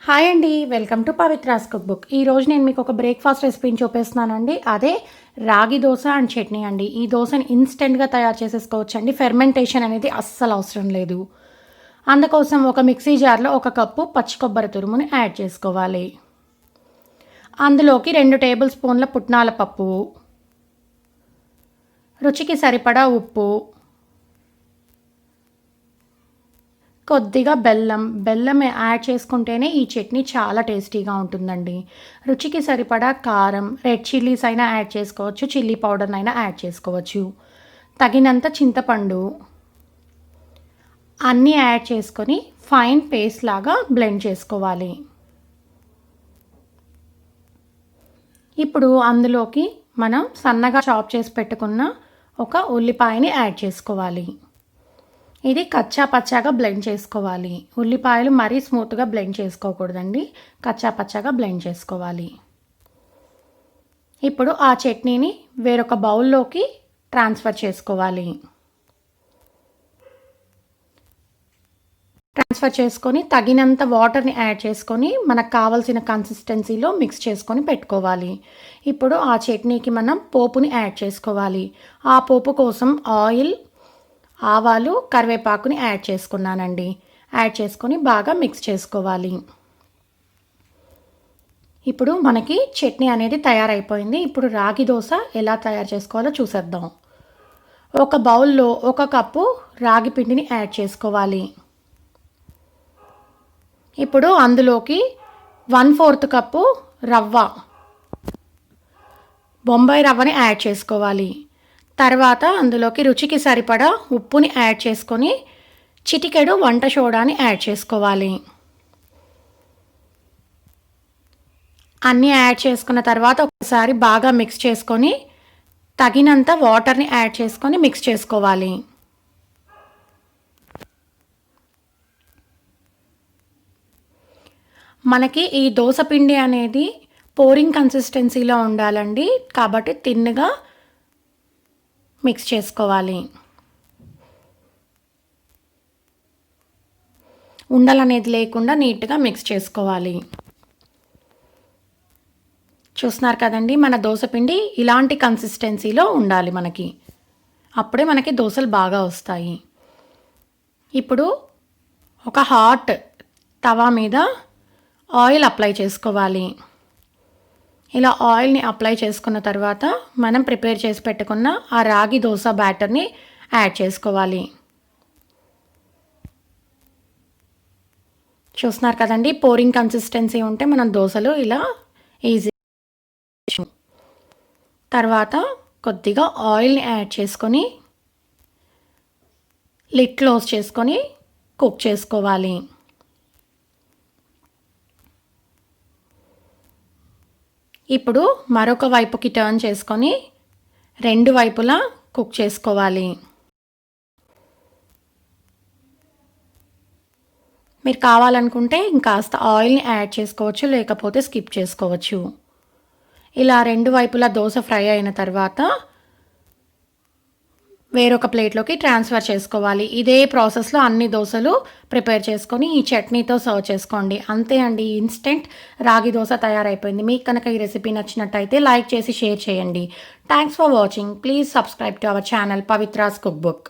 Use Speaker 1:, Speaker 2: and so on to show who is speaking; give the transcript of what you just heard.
Speaker 1: Hi అండి, welcome to Pavithra's cookbook. ఈరోజు నేను మీకు ఒక బ్రేక్ఫాస్ట్ రెసిపీని చూపిస్తున్నానండి. అదే రాగి దోశ అండ్ చట్నీ అండి. ఈ దోశని ఇన్స్టెంట్గా తయారు చేసేసుకోవచ్చండి. ఫెర్మెంటేషన్ అనేది అస్సలు అవసరం లేదు. అందుకోసం ఒక మిక్సీ జార్లో 1 కప్పు పచ్చి కొబ్బరి తురుముని యాడ్ చేసుకోవాలి. అందులోకి 2 టేబుల్ స్పూన్ల పుట్నాల పప్పు, రుచికి సరిపడా ఉప్పు, కొద్దిగా బెల్లం యాడ్ చేసుకుంటేనే ఈ చట్నీ చాలా టేస్టీగా ఉంటుందండి. రుచికి సరిపడా కారం, రెడ్ చిల్లీస్ అయినా యాడ్ చేసుకోవచ్చు, చిల్లీ పౌడర్నైనా యాడ్ చేసుకోవచ్చు. తగినంత చింతపండు అన్నీ యాడ్ చేసుకొని ఫైన్ పేస్ట్ లాగా బ్లెండ్ చేసుకోవాలి. ఇప్పుడు అందులోకి మనం సన్నగా చాప్ చేసి పెట్టుకున్న ఒక ఉల్లిపాయని యాడ్ చేసుకోవాలి. ఇది కచ్చా పచ్చాగా బ్లెండ్ చేసుకోవాలి. ఉల్లిపాయలు మరీ స్మూత్గా బ్లెండ్ చేసుకోకూడదండి, కచ్చా పచ్చాగా బ్లెండ్ చేసుకోవాలి. ఇప్పుడు ఆ చట్నీని వేరొక బౌల్లోకి ట్రాన్స్ఫర్ చేసుకోవాలి. ట్రాన్స్ఫర్ చేసుకొని తగినంత వాటర్ని యాడ్ చేసుకొని మనకు కావాల్సిన కన్సిస్టెన్సీలో మిక్స్ చేసుకొని పెట్టుకోవాలి. ఇప్పుడు ఆ చట్నీకి మనం పోపుని యాడ్ చేసుకోవాలి. ఆ పోపు కోసం ఆయిల్, ఆవాలు, కరివేపాకుని యాడ్ చేసుకున్నానండి. యాడ్ చేసుకొని బాగా మిక్స్ చేసుకోవాలి. ఇప్పుడు మనకి చట్నీ అనేది తయారైపోయింది. ఇప్పుడు రాగి దోశ ఎలా తయారు చేసుకోవాలో చూసేద్దాం. ఒక బౌల్లో 1 కప్పు రాగి పిండిని యాడ్ చేసుకోవాలి. ఇప్పుడు అందులోకి 1/4 కప్పు బొంబాయి రవ్వని యాడ్ చేసుకోవాలి. తర్వాత అందులోకి రుచికి సరిపడా ఉప్పుని యాడ్ చేసుకొని చిటికెడు వంట సోడాని యాడ్ చేసుకోవాలి. అన్నీ యాడ్ చేసుకున్న తర్వాత ఒకసారి బాగా మిక్స్ చేసుకొని తగినంత వాటర్ని యాడ్ చేసుకొని మిక్స్ చేసుకోవాలి. మనకి ఈ దోశ పిండి అనేది పోరింగ్ కన్సిస్టెన్సీలో ఉండాలండి, కాబట్టి తిన్నగా మిక్స్ చేసుకోవాలి. ఉండలనేది లేకుండా నీట్గా మిక్స్ చేసుకోవాలి. చూస్తున్నారు కదండి, మన దోశపిండి ఇలాంటి కన్సిస్టెన్సీలో ఉండాలి మనకి. అప్పుడే మనకి దోశలు బాగా వస్తాయి. ఇప్పుడు ఒక హాట్ తవా మీద ఆయిల్ అప్లై చేసుకోవాలి. ఇలా ఆయిల్ని అప్లై చేసుకున్న తర్వాత మనం ప్రిపేర్ చేసి పెట్టుకున్న ఆ రాగి దోశ బ్యాటర్ని యాడ్ చేసుకోవాలి. చూస్తున్నారు కదండి, పోరింగ్ కన్సిస్టెన్సీ ఉంటే మనం దోశలు ఇలా ఈజీ. తర్వాత కొద్దిగా ఆయిల్ని యాడ్ చేసుకొని లిడ్ క్లోజ్ చేసుకొని కుక్ చేసుకోవాలి. ఇప్పుడు మరొక వైపుకి టర్న్ చేసుకొని 2 వైపులా కుక్ చేసుకోవాలి. మీరు కావాలనుకుంటే ఇంకాస్త ఆయిల్ని యాడ్ చేసుకోవచ్చు, లేకపోతే స్కిప్ చేసుకోవచ్చు. ఇలా 2 వైపులా దోశ ఫ్రై అయిన తర్వాత వేరొక ప్లేట్లోకి ట్రాన్స్ఫర్ చేసుకోవాలి. ఇదే ప్రాసెస్లో అన్ని దోశలు ప్రిపేర్ చేసుకొని ఈ చట్నీతో సర్వ్ చేసుకోండి. అంతే అండి, ఇన్స్టెంట్ రాగి దోశ తయారైపోయింది. మీకు కనుక ఈ రెసిపీ నచ్చినట్టయితే లైక్ చేసి షేర్ చేయండి. Thanks for watching. Please subscribe to our channel Pavitra's cookbook.